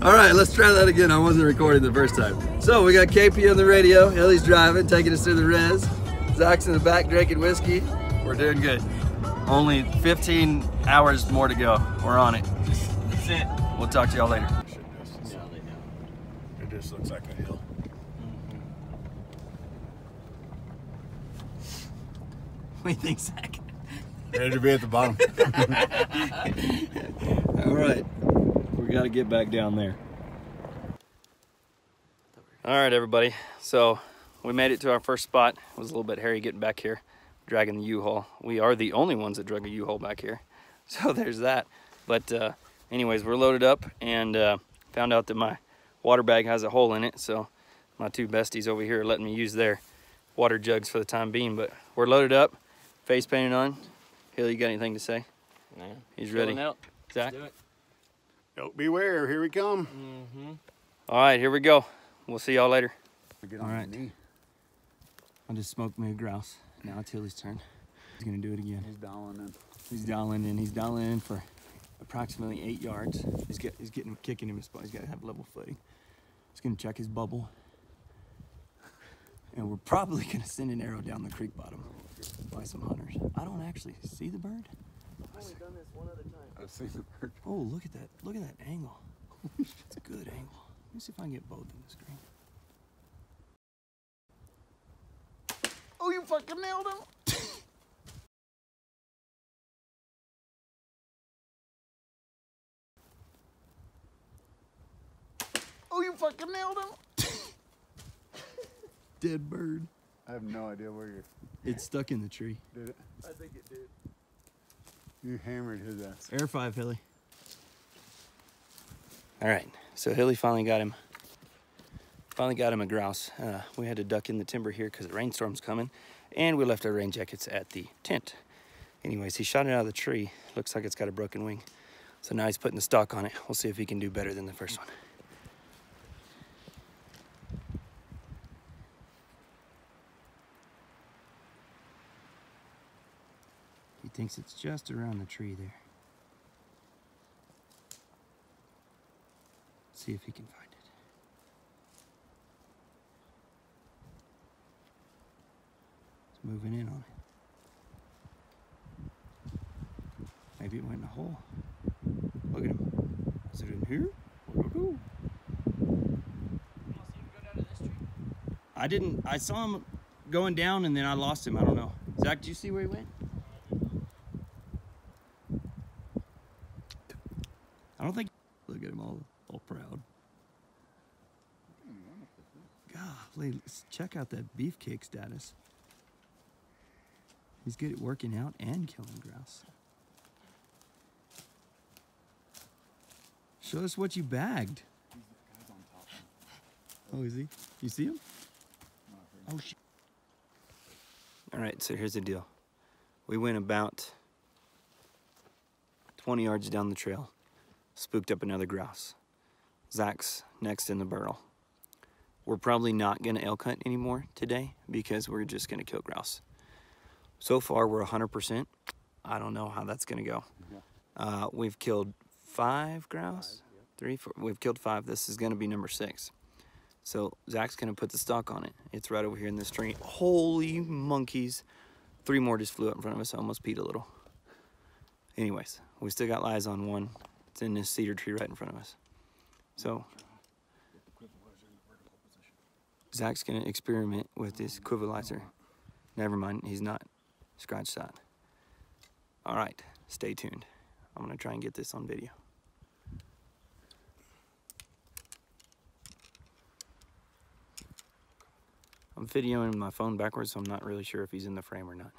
All right, let's try that again. I wasn't recording the first time. So we got KP on the radio. Hilly's driving, taking us through the res. Zach's in the back drinking whiskey. We're doing good. Only 15 hours more to go. We're on it. That's it. We'll talk to y'all later. It just looks like a hill. What do you think, Zach? Ready to be at the bottom. All right. We got to get back down there. All right, everybody. So we made it to our first spot. It was a little bit hairy getting back here, dragging the U-Haul. We are the only ones that drug a U-Haul back here. So there's that. But anyways, we're loaded up and found out that my water bag has a hole in it. So my two besties over here are letting me use their water jugs for the time being. But we're loaded up, face painted on. Hilly, you got anything to say? No. He's ready. Out. Zach? Let's do it. Don't beware, here we come. All right, here we go. We'll see y'all later. All right. I just smoked me a grouse. Now it's Hilly's turn. He's gonna do it again. He's dialing in. He's dialing in. He's dialing in for approximately 8 yards. He's getting kicking him his spot. He's got to have level footing. He's gonna check his bubble, and we're probably gonna send an arrow down the creek bottom by some hunters. I don't actually see the bird. I've only done this one other time. I've seen the bird. Oh, look at that! Look at that angle. It's a good angle. Let me see if I can get both in the screen. Oh, you fucking nailed him. Oh, you fucking nailed him. Dead bird. I have no idea where you're. It's stuck in the tree. Did it? I think it did. You hammered his ass. Air 5, Hilly. All right, so Hilly finally got him a grouse. We had to duck in the timber here because the rainstorm's coming, and we left our rain jackets at the tent. Anyways, he shot it out of the tree. Looks like it's got a broken wing. So now he's putting the stock on it. We'll see if he can do better than the first one. He thinks it's just around the tree there. See if he can find it. It's moving in on it. Maybe it went in a hole. Look at him. Is it in here? I don't know. I didn't. I saw him going down and then I lost him. I don't know. Zach, did you see where he went? I don't think. Look at him all proud. Golly, let's check out that beefcake status. He's good at working out and killing grouse. Show us what you bagged. Oh, is he? You see him? Oh, shit. All right, so here's the deal. We went about 20 yards down the trail, spooked up another grouse. Zach's next in the barrel. We're probably not gonna elk hunt anymore today because we're just gonna kill grouse. So far, we're 100%. I don't know how that's gonna go. We've killed 5 grouse, 3, 4, we've killed 5. This is gonna be number 6. So Zach's gonna put the stock on it. It's right over here in this tree. Holy monkeys. 3 more just flew up in front of us. I almost peed a little. Anyways, we still got lies on one. It's in this cedar tree right in front of us. So Zach's gonna experiment with this equivalizer. Never mind, he's not. Scratch that. All right, stay tuned. I'm gonna try and get this on video. I'm videoing my phone backwards, so I'm not really sure if he's in the frame or not.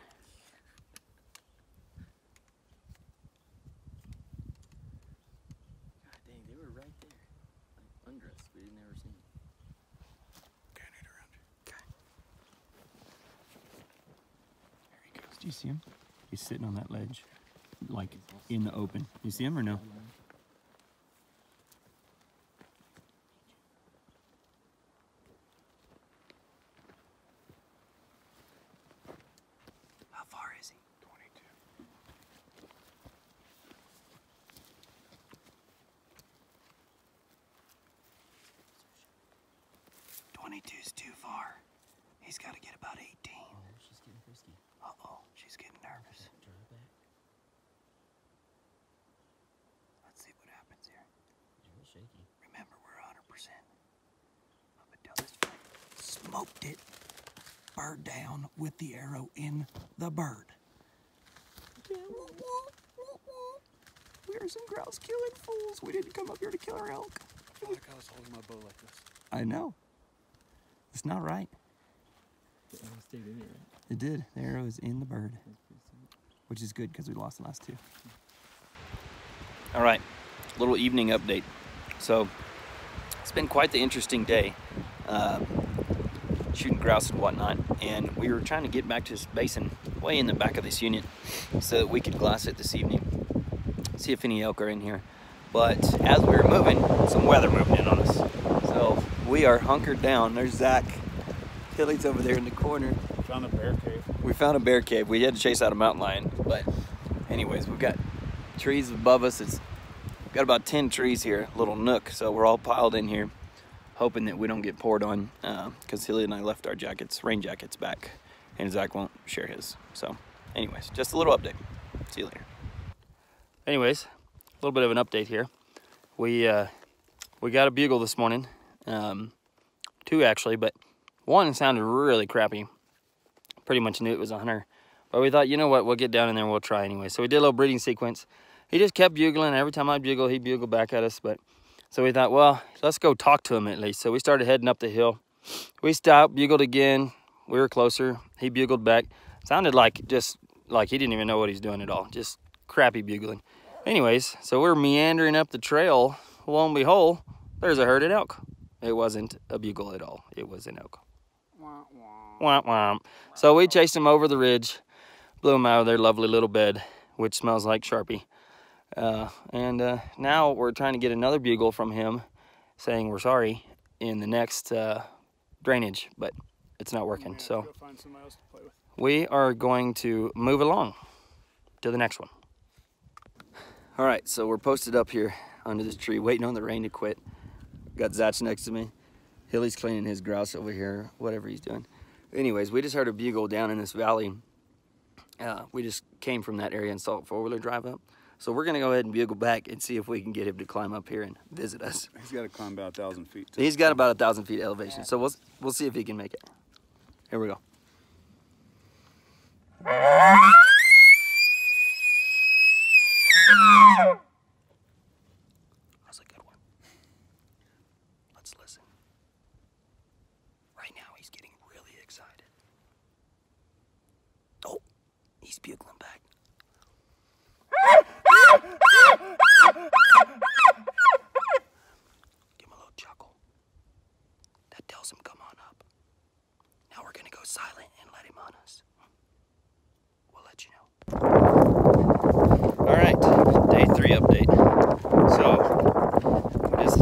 God dang, they were right there. Like under us. We didn't ever see them. Okay, I need around you. Okay. There he goes. Do you see him? He's sitting on that ledge, like in the open. You see him or no? How far is he? 22. 22's too far. He's got to get about 18. Oh, she's getting frisky. Uh-oh, she's getting nervous. Draw it back. Let's see what happens here. It's real shaky. Remember, we're 100%. Up until this point. Smoked it. Bird down with the arrow in the bird. We are some grouse killing fools. We didn't come up here to kill our elk. I feel like I was holding my bow like this. I know. It's not right. The arrow stayed in it, right? It did. The arrow is in the bird, That's pretty sweet. which is good because we lost the last two. All right, little evening update. So it's been quite the interesting day, shooting grouse and whatnot. And we were trying to get back to this basin way in the back of this unit so that we could glass it this evening, see if any elk are in here. But as we were moving, some weather moved in on us. So we are hunkered down. There's Zach. Tilly's over there in the corner. Found a bear cave. We found a bear cave. We had to chase out a mountain lion. But anyways, we've got trees above us. It's got about 10 trees here, little nook. So we're all piled in here, hoping that we don't get poured on, because Tilly and I left our jackets, rain jackets, back, and Zach won't share his. So anyways, just a little update. See you later. Anyways, a little bit of an update here. We got a bugle this morning, 2 actually, but one sounded really crappy. Pretty much knew it was a hunter, but we thought, you know what, we'll get down in there and we'll try anyway. So we did a little breeding sequence. He just kept bugling. Every time I bugle, he bugled back at us. But so we thought, well, let's go talk to him at least. So we started heading up the hill. We stopped, bugled again. We were closer. He bugled back. Sounded like just like he didn't even know what he's doing at all. Just crappy bugling. Anyways, so we're meandering up the trail. Lo and behold, there's a herded elk. It wasn't a bugle at all. It was an elk. Wah, wah. Womp womp. So we chased him over the ridge, blew him out of their lovely little bed, which smells like Sharpie. Now we're trying to get another bugle from him saying we're sorry in the next drainage, but it's not working. So Go find somebody else to play with. we are going to move along to the next one. All right, so we're posted up here under this tree, waiting on the rain to quit. Got Zach next to me. Hilly's cleaning his grouse over here, whatever he's doing. Anyways, we just heard a bugle down in this valley. We just came from that area and saw a four-wheeler drive up. So we're gonna go ahead and bugle back and see if we can get him to climb up here and visit us. He's got to climb about 1,000 feet. Too. He's got about 1,000 feet elevation, so we'll see if he can make it. Here we go. That's a good one. Let's listen. Right now he's getting really excited. Oh, he's bugling back. Give him a little chuckle. That tells him come on up. Now we're gonna go silent and let him on us. We'll let you know. All right, day 3 update. So we just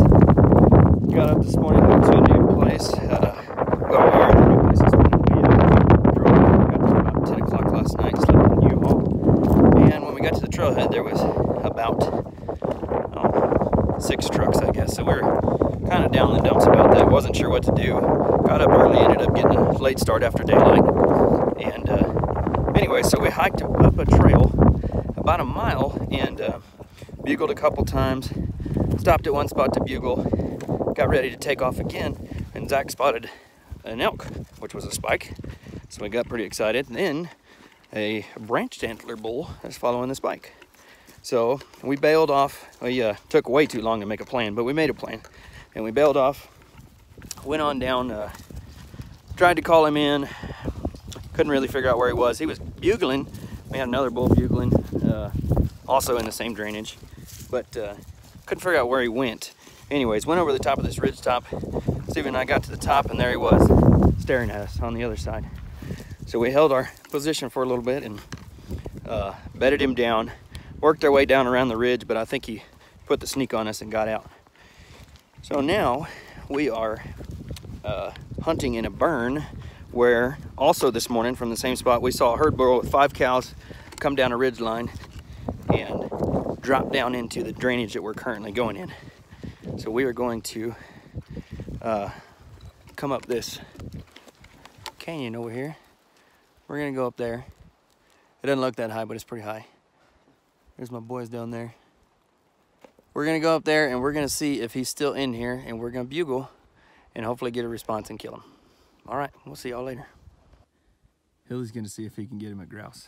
got up this morning, went to a new place. Well, we were at a new place this morning. We drove, got there about 10 o'clock last night, slept in U-Haul. And when we got to the trailhead, there was about 6 trucks, I guess. So we were kind of down in the dumps about that. Wasn't sure what to do. Got up early, ended up getting a late start after daylight. And anyway, so we hiked up a trail about a mile and bugled a couple times. Stopped at one spot to bugle. Got ready to take off again, and Zach spotted an elk, which was a spike. So we got pretty excited. And then a branched antler bull is following the spike. So we bailed off. We took way too long to make a plan, but we made a plan. And we bailed off, went on down, tried to call him in. Couldn't really figure out where he was. He was bugling. We had another bull bugling, also in the same drainage, but couldn't figure out where he went. Anyways, went over the top of this ridge top. Steve and I got to the top, and there he was, staring at us on the other side. So we held our position for a little bit and bedded him down. Worked our way down around the ridge, but I think he put the sneak on us and got out. So now we are hunting in a burn where also this morning from the same spot we saw a herd bull with 5 cows come down a ridge line and drop down into the drainage that we're currently going in. So we are going to come up this canyon over here. We're gonna go up there. It doesn't look that high, but it's pretty high. There's my boys down there. We're gonna go up there and we're gonna see if he's still in here, and we're gonna bugle and hopefully get a response and kill him. All right, we'll see y'all later. Hilly's gonna see if he can get him a grouse.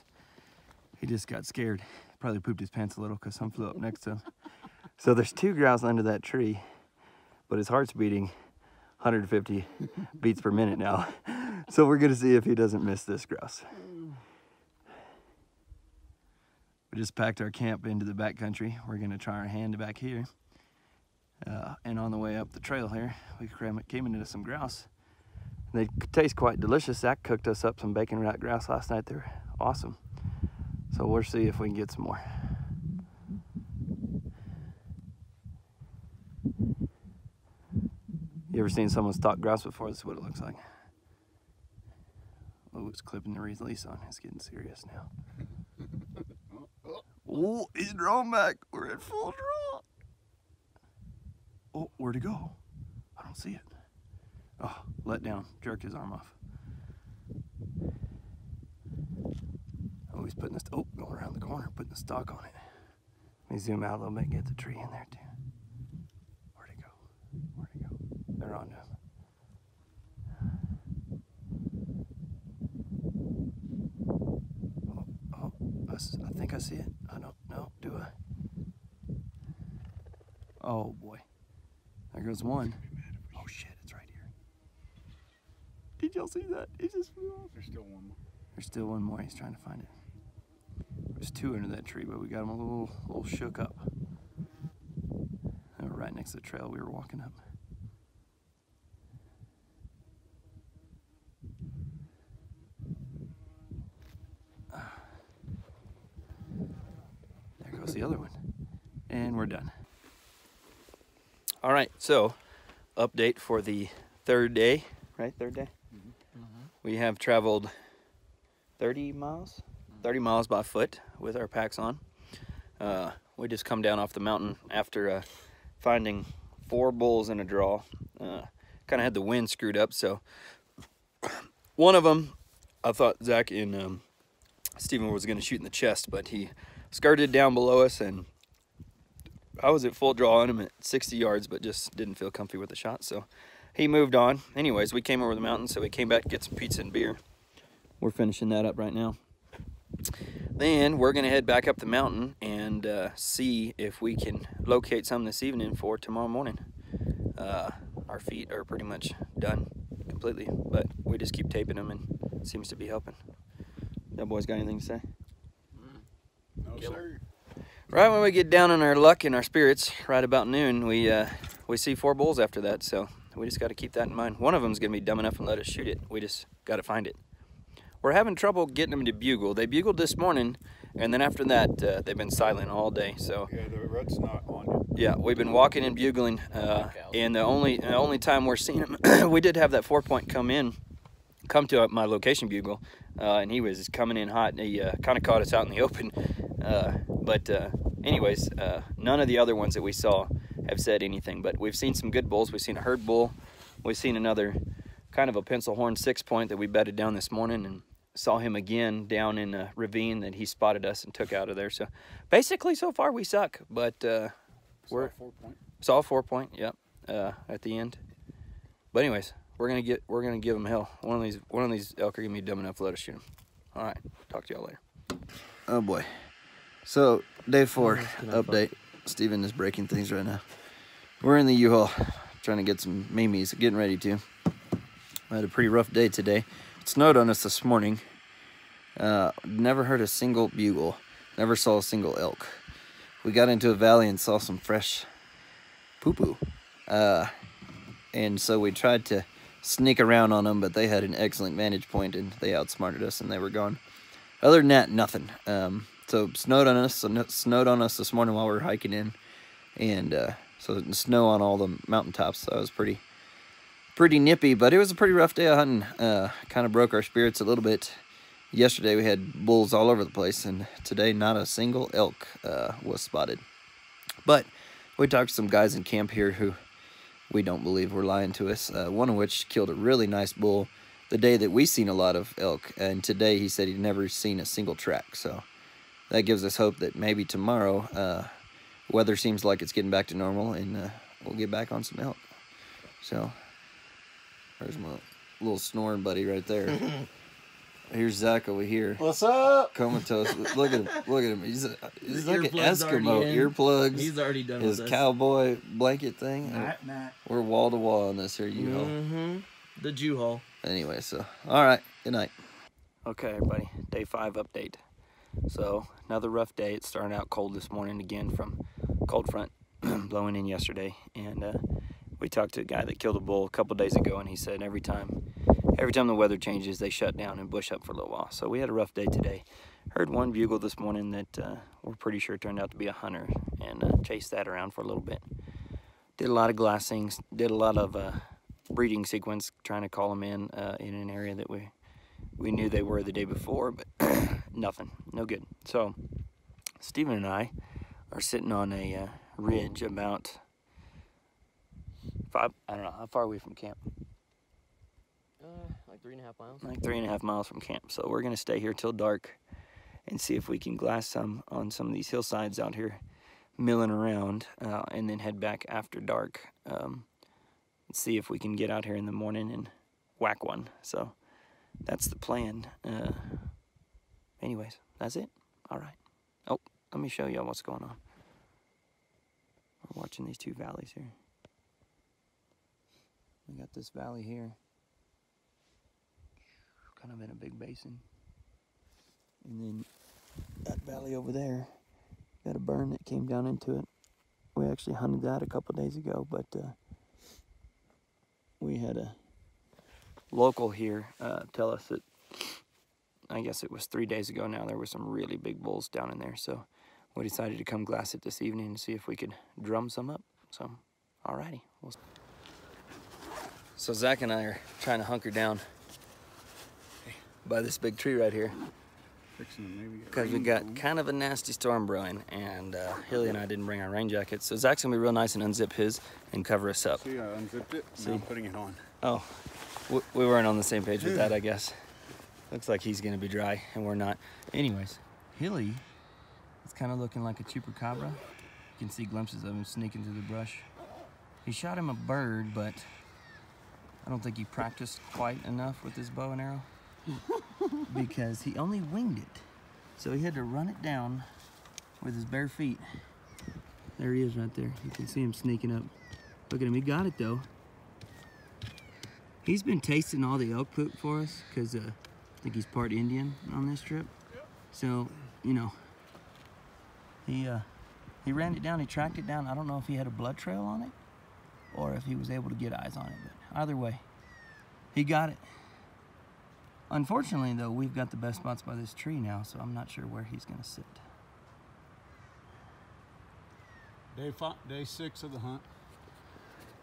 He just got scared. Probably pooped his pants a little because some flew up next to him. So there's 2 grouse under that tree, but his heart's beating 150 beats per minute now. So we're gonna see if he doesn't miss this grouse. We just packed our camp into the back country. We're gonna try our hand back here. And on the way up the trail here, we came into some grouse. They taste quite delicious. Zach cooked us up some bacon wrapped grouse last night. They're awesome. So we'll see if we can get some more. You ever seen someone stalk grouse before? This is what it looks like. Oh, it's clipping the release on. It's getting serious now. Oh, he's drawn back. We're at full draw. Oh, where'd he go? I don't see it. Oh, let down. Jerked his arm off. Oh, he's putting this. Oh, going around the corner, putting the stalk on it. Let me zoom out a little bit and get the tree in there too. Where'd he go? Where'd he go? They're on to him. Oh, I think I see it. I don't know. Do I? Oh boy. There goes one. Oh shit, it's right here. Did y'all see that? It just flew off. There's still one more. There's still one more. He's trying to find it. There's 2 under that tree, but we got him a little shook up. They were right next to the trail we were walking up. There goes the other one. And we're done. All right, so update for the 3rd day, right? 3rd day? We have traveled 30 miles? 30 miles by foot with our packs on. We just come down off the mountain after finding 4 bulls in a draw. Kind of had the wind screwed up, so one of them, I thought Zach and Steven was going to shoot in the chest, but he skirted down below us, and I was at full draw on him at 60 yards, but just didn't feel comfy with the shot, so he moved on. Anyways, we came over the mountain, so we came back to get some pizza and beer. We're finishing that up right now. Then we're going to head back up the mountain and see if we can locate some this evening for tomorrow morning. Our feet are pretty much done completely, but we just keep taping them and it seems to be helping. That boys got anything to say? No, sir. Right when we get down on our luck and our spirits, right about noon, we see 4 bulls after that, so we just got to keep that in mind. One of them's going to be dumb enough and let us shoot it. We just got to find it. We're having trouble getting them to bugle. They bugled this morning, and then after that, they've been silent all day. So Yeah, the rut's not on it. yeah, we've been walking and bugling, and the only time we're seeing them, we did have that 4-point come to my location bugle, and he was coming in hot. And he kind of caught us out in the open. Anyways, none of the other ones that we saw have said anything. But we've seen some good bulls. We've seen a herd bull. We've seen another kind of a pencil horn 6-point that we bedded down this morning, and saw him again down in a ravine that he spotted us and took out of there. So basically, so far we suck, but we're 4-point. saw a 4-point, yep, at the end. But anyways, we're gonna give him hell. One of these elk are gonna be dumb enough to let us shoot him. All right, talk to y'all later. Oh boy. So day 4 update. Steven is breaking things right now. We're in the U-Haul trying to get some mimis, getting ready to. I had a pretty rough day today. It snowed on us this morning. Never heard a single bugle. Never saw a single elk. We got into a valley and saw some fresh poo-poo. And so we tried to sneak around on them, but they had an excellent vantage point and they outsmarted us and they were gone. Other than that, nothing. So snowed on us this morning while we were hiking in. And so the snow on all the mountaintops. So it was pretty nippy, but it was a pretty rough day of hunting. Kind of broke our spirits a little bit. Yesterday we had bulls all over the place, and today not a single elk was spotted. But we talked to some guys in camp here who we don't believe were lying to us. One of which killed a really nice bull the day that we seen a lot of elk, and today he said he'd never seen a single track. So that gives us hope that maybe tomorrow weather seems like it's getting back to normal, and we'll get back on some elk. So there's my little snoring buddy right there. Here's Zach over here. What's up? Comatose. Look at him. Look at him. He's like an Earplugs Eskimo. already in. Earplugs. He's already done His with us. cowboy blanket thing. Nah. We're wall to wall on this here, U-Haul. Mm-hmm. The Jew-Haul. Anyway, so all right. Good night. Okay, everybody. Day 5 update. So another rough day. It started out cold this morning again from cold front blowing in yesterday, and we talked to a guy that killed a bull a couple days ago, and he said every time the weather changes, they shut down and bush up for a little while. So we had a rough day today. Heard one bugle this morning that we're pretty sure turned out to be a hunter, and chased that around for a little bit. Did a lot of glassings, did a lot of breeding sequence, trying to call them in an area that we knew they were the day before, but nothing, no good. So Stephen and I are sitting on a ridge about I don't know, how far are we from camp? Like 3.5 miles. Like 3.5 miles from camp. So we're gonna stay here till dark and see if we can glass some on some of these hillsides out here milling around, and then head back after dark and see if we can get out here in the morning and whack one. So that's the plan. Anyways, that's it. All right. Oh, let me show you what's going on. We're watching these two valleys here. We got this valley here, kind of in a big basin. And then that valley over there, got a burn that came down into it. We actually hunted that a couple days ago, but we had a local here tell us that, I guess it was 3 days ago now, there were some really big bulls down in there. So we decided to come glass it this evening and see if we could drum some up. So, alrighty. So Zach and I are trying to hunker down by this big tree right here, because we got kind of a nasty storm brewing, and Hilly and I didn't bring our rain jackets. So Zach's gonna be real nice and unzip his and cover us up. See, I unzipped it. Now I'm putting it on. Oh, we weren't on the same page with that, I guess. Looks like he's gonna be dry, and we're not. Anyways, Hilly is kind of looking like a chupacabra. You can see glimpses of him sneaking through the brush. He shot him a bird, but I don't think he practiced quite enough with his bow and arrow because he only winged it. So he had to run it down with his bare feet. There he is right there. You can see him sneaking up. Look at him, he got it though. He's been tasting all the elk poop for us because I think he's part Indian on this trip. So, you know, he ran it down, he tracked it down. I don't know if he had a blood trail on it or if he was able to get eyes on it, but either way, he got it. Unfortunately though, we've got the best spots by this tree now, so I'm not sure where he's gonna sit. Day 6 of the hunt.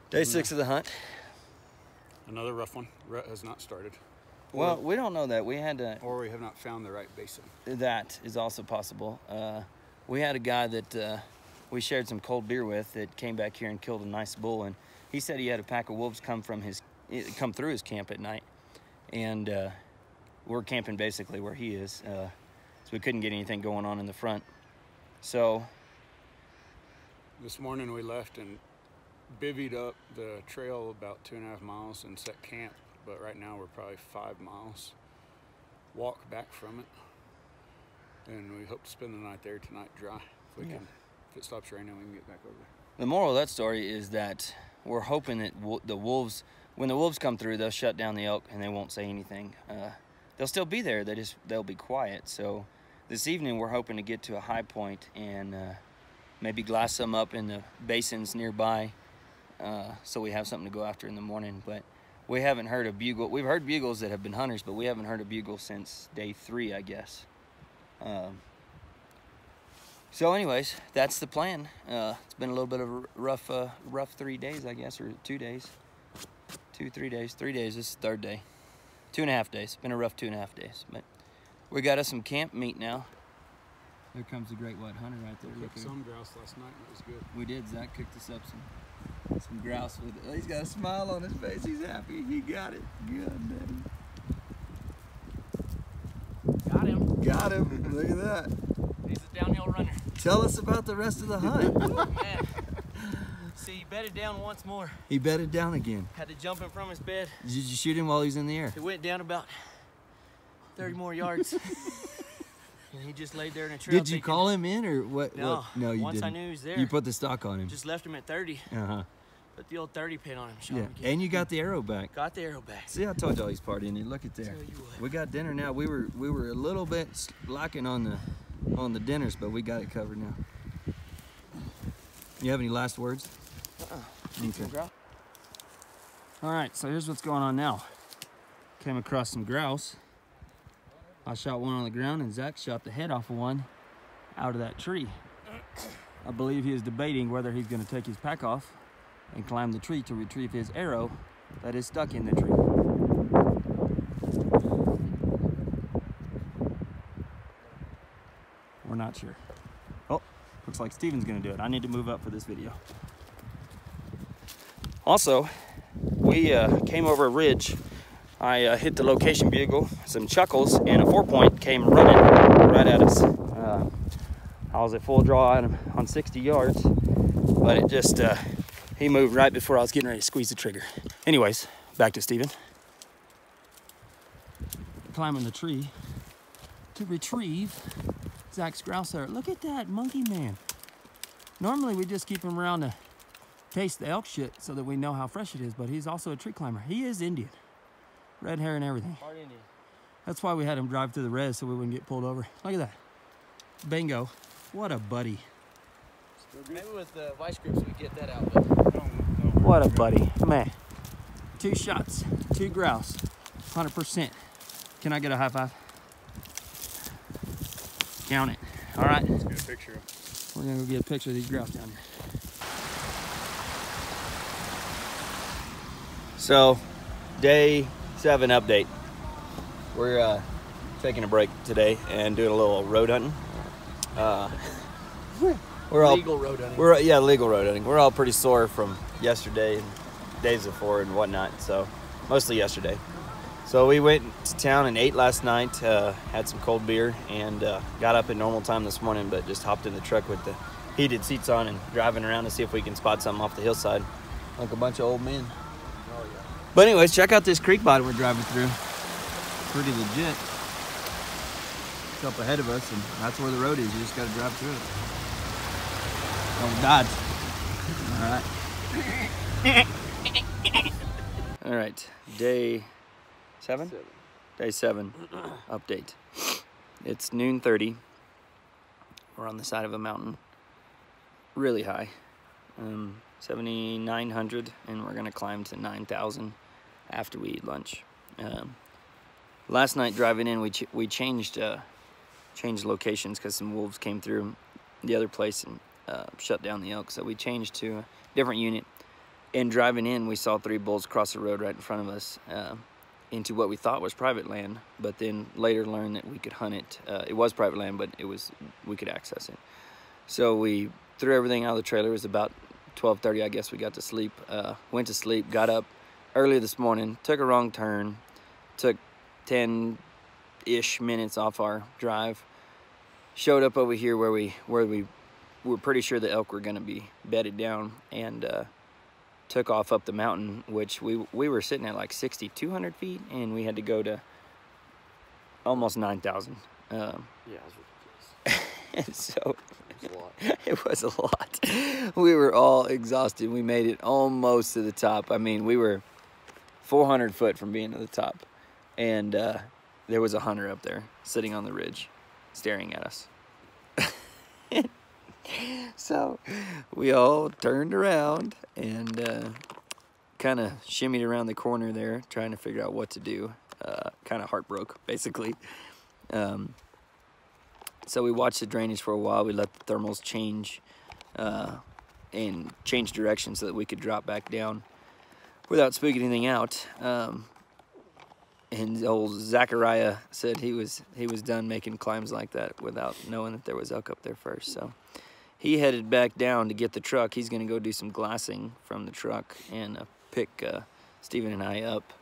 Day 6 of the hunt. Another rough one. Rut has not started. Well, we don't know that. We had to... Or we have not found the right basin. That is also possible. We had a guy that we shared some cold beer with that came back here and killed a nice bull, and he said he had a pack of wolves come through his camp at night, and we're camping basically where he is, so we couldn't get anything going on in the front. So this morning we left and bivvied up the trail about 2.5 miles and set camp, but right now we're probably 5 miles walk back from it, and we hope to spend the night there tonight dry. If we can, if it stops raining, we can get back over there. The moral of that story is that we're hoping that the wolves, when the wolves come through, they'll shut down the elk and they won't say anything. They'll still be there, they'll be quiet. So this evening we're hoping to get to a high point and maybe glass some up in the basins nearby, so we have something to go after in the morning. But we haven't heard a bugle. We've heard bugles that have been hunters, but we haven't heard a bugle since day 3, I guess. So anyways, that's the plan. It's been a little bit of a rough 3 days, I guess, or 2 days. 2, 3 days. 3 days, this is the 3rd day. 2.5 days. Been a rough 2.5 days. But we got us some camp meat now. There comes the great white hunter right there. We cooked some grouse last night and it was good. We did. Zach cooked us up some grouse with it. He's got a smile on his face. He's happy. He got it. Good, daddy. Got him. Got him. Look at that. He's a downhill runner. Tell us about the rest of the hunt. Man. See, he bedded down once more. He bedded down again. Had to jump him from his bed. Did you shoot him while he was in the air? He went down about 30 more yards. And he just laid there in a trail. Did you call him in or what? No. What? No, you Once didn't. I knew he was there. You put the stock on him. Just left him at 30. Uh-huh. Put the old 30 pin on him. Shot Yeah. him again. And you got the arrow back. Got the arrow back. See, I told y'all he's partying here. Look at there. Tell you what. We got dinner now. We were a little bit lacking on the dinners, but we got it covered now. You have any last words? Okay. All right, so here's what's going on now. Came across some grouse. I shot one on the ground, and Zach shot the head off of one out of that tree. I believe he is debating whether he's going to take his pack off and climb the tree to retrieve his arrow that is stuck in the tree. We're not sure. Oh, looks like Steven's going to do it. I need to move up for this video. Also, we came over a ridge. I hit the location bugle, some chuckles, and a 4-point came running right at us. I was at full draw on him on 60 yards, but it just, he moved right before I was getting ready to squeeze the trigger. Anyways, back to Steven. Climbing the tree to retrieve Zach's grouse there. Look at that monkey man. Normally we just keep him around to taste the elk shit so that we know how fresh it is, but he's also a tree climber. He is Indian. Red hair and everything. Hard Indian. That's why we had him drive to the res so we wouldn't get pulled over. Look at that. Bingo. What a buddy. Maybe with the vice grips we get that out, but What a buddy. Man. 2 shots, 2 grouse, 100%. Can I get a high five? Count it. All right. Let's get a picture. We're gonna go get a picture of these grouse down here. So, day 7 update. We're taking a break today and doing a little road hunting. We're all legal road hunting. legal road hunting. We're all pretty sore from yesterday and days before and whatnot. So, mostly yesterday. So we went to town and ate last night. Had some cold beer and got up at normal time this morning, but just hopped in the truck with the heated seats on and driving around to see if we can spot something off the hillside, like a bunch of old men. Oh, yeah. But anyways, check out this creek bottom we're driving through. Pretty legit. It's up ahead of us, and that's where the road is. You just got to drive through it. Don't dodge. All right. All right. Day 7? Day 7 update. It's noon 30. We're on the side of a mountain, really high, 7,900, and we're gonna climb to 9,000 after we eat lunch. Last night driving in, we changed locations because some wolves came through the other place and shut down the elk. So we changed to a different unit. And driving in, we saw 3 bulls cross the road right in front of us into what we thought was private land, but then later learned that we could hunt it. It was private land, but we could access it. So we threw everything out of the trailer. It was about 12:30, I guess we got to sleep. Went to sleep, got up early this morning, took a wrong turn, took 10-ish minutes off our drive, showed up over here where we were pretty sure the elk were gonna be bedded down, and took off up the mountain, which we were sitting at like 6,200 feet, and we had to go to almost 9,000. Yeah, it was ridiculous. So It was a lot. it was a lot. We were all exhausted. We made it almost to the top. I mean, we were 400 foot from being to the top, and there was a hunter up there sitting on the ridge staring at us. So we all turned around and kind of shimmied around the corner there, trying to figure out what to do. Kind of heartbroken, basically. So we watched the drainage for a while. We let the thermals change and change direction so that we could drop back down without spooking anything out. And old Zachariah said he was done making climbs like that without knowing that there was elk up there first. So he headed back down to get the truck. He's gonna go do some glassing from the truck and pick Steven and I up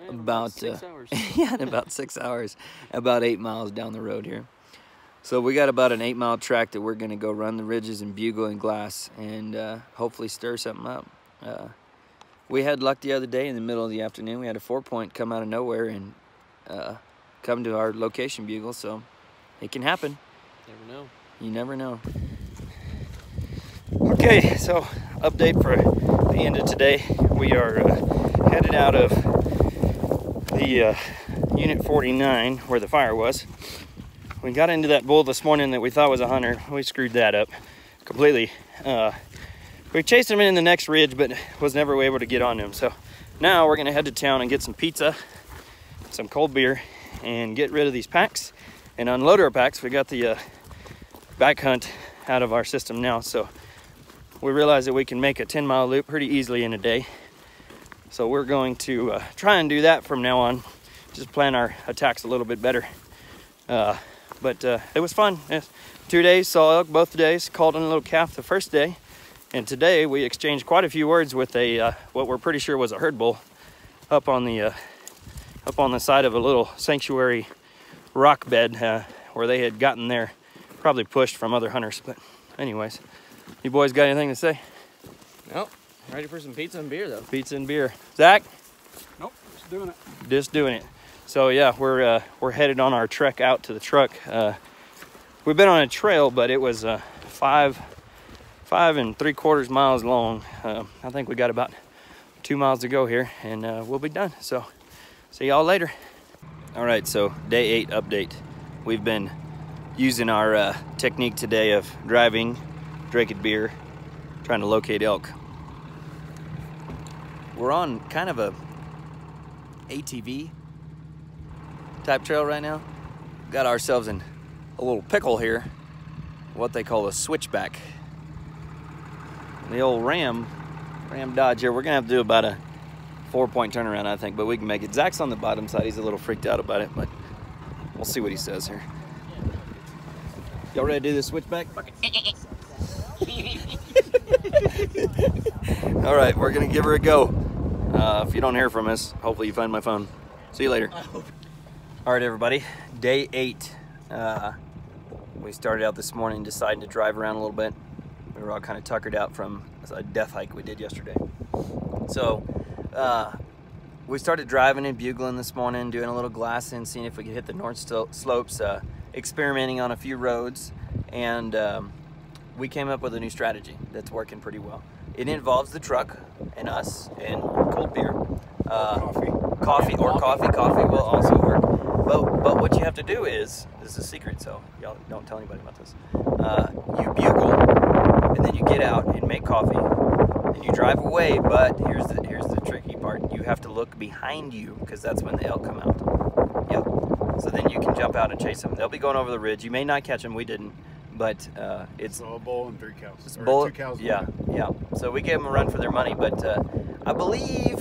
about 6 hours. yeah, in about 6 hours, about 8 miles down the road here. So we got about an 8-mile track that we're gonna go run the ridges and bugle and glass and hopefully stir something up. We had luck the other day in the middle of the afternoon. We had a 4-point come out of nowhere and come to our location bugle, so it can happen. Never know. You never know. Okay, so update for the end of today. We are headed out of the Unit 49 where the fire was. We got into that bull this morning that we thought was a hunter. We screwed that up completely. We chased him in the next ridge, but was never able to get on him. So now we're gonna head to town and get some pizza, some cold beer, and get rid of these packs and unload our packs. We got the back hunt out of our system now, so we realized that we can make a 10-mile loop pretty easily in a day. So we're going to try and do that from now on. Just plan our attacks a little bit better. But it was fun. 2 days, saw elk both days, called in a little calf the first day. And today we exchanged quite a few words with a what we're pretty sure was a herd bull up on the side of a little sanctuary rock bed where they had gotten there, probably pushed from other hunters. But anyways, you boys got anything to say? Nope. Ready for some pizza and beer though. Pizza and beer. Zach? Nope, just doing it. Just doing it. So yeah, we're headed on our trek out to the truck. We've been on a trail, but it was 5 3/4 miles long. I think we got about 2 miles to go here, and we'll be done. So see y'all later. All right, so day 8 update. We've been using our technique today of driving, drinking beer, trying to locate elk. We're on kind of a ATV type trail right now. Got ourselves in a little pickle here, what they call a switchback. The old Ram Dodge here, we're gonna have to do about a 4-point turnaround, I think, but we can make it. Zach's on the bottom side. He's a little freaked out about it, but we'll see what he says here. Y'all ready to do this switchback? All right, we're gonna give her a go. If you don't hear from us, hopefully you find my phone. See you later. All right, everybody, day 8. We started out this morning, decided to drive around a little bit. We were all kind of tuckered out from a death hike we did yesterday. So we started driving and bugling this morning, doing a little glassing, seeing if we could hit the north slopes, experimenting on a few roads, and we came up with a new strategy that's working pretty well. It involves the truck and us and cold beer. Coffee will also work. But what you have to do is, this is a secret, so y'all don't tell anybody about this. You bugle, and then you get out and make coffee, and you drive away. But here's the tricky part: you have to look behind you, because that's when the elk come out. Yep. So then you can jump out and chase them. They'll be going over the ridge. You may not catch them. We didn't, but it's So a bull and 3 cows. it's Or bull, 2 cows. yeah. So we gave them a run for their money, but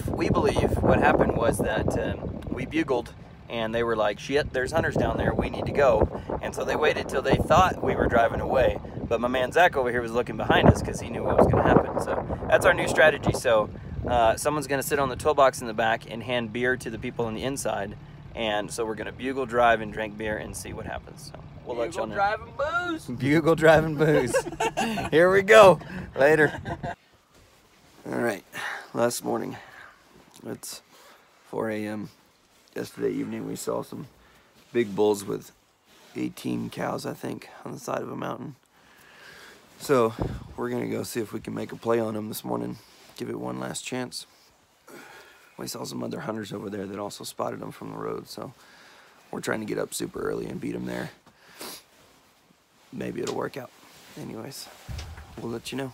we believe what happened was that we bugled, and they were like, shit, there's hunters down there, we need to go. And so they waited till they thought we were driving away. But my man Zach over here was looking behind us because he knew what was going to happen. So that's our new strategy. So someone's going to sit on the toolbox in the back and hand beer to the people on the inside. And so we're going to bugle, drive, and drink beer and see what happens. So we'll let y'all know. Bugle, drive, and booze. Bugle, drive, and booze. Here we go. Later. All right. Last morning. It's 4 a.m. Yesterday evening we saw some big bulls with 18 cows, I think, on the side of a mountain. So we're gonna go see if we can make a play on them this morning. Give it one last chance. We saw some other hunters over there that also spotted them from the road, so we're trying to get up super early and beat them there. Maybe it'll work out. Anyways, we'll let you know.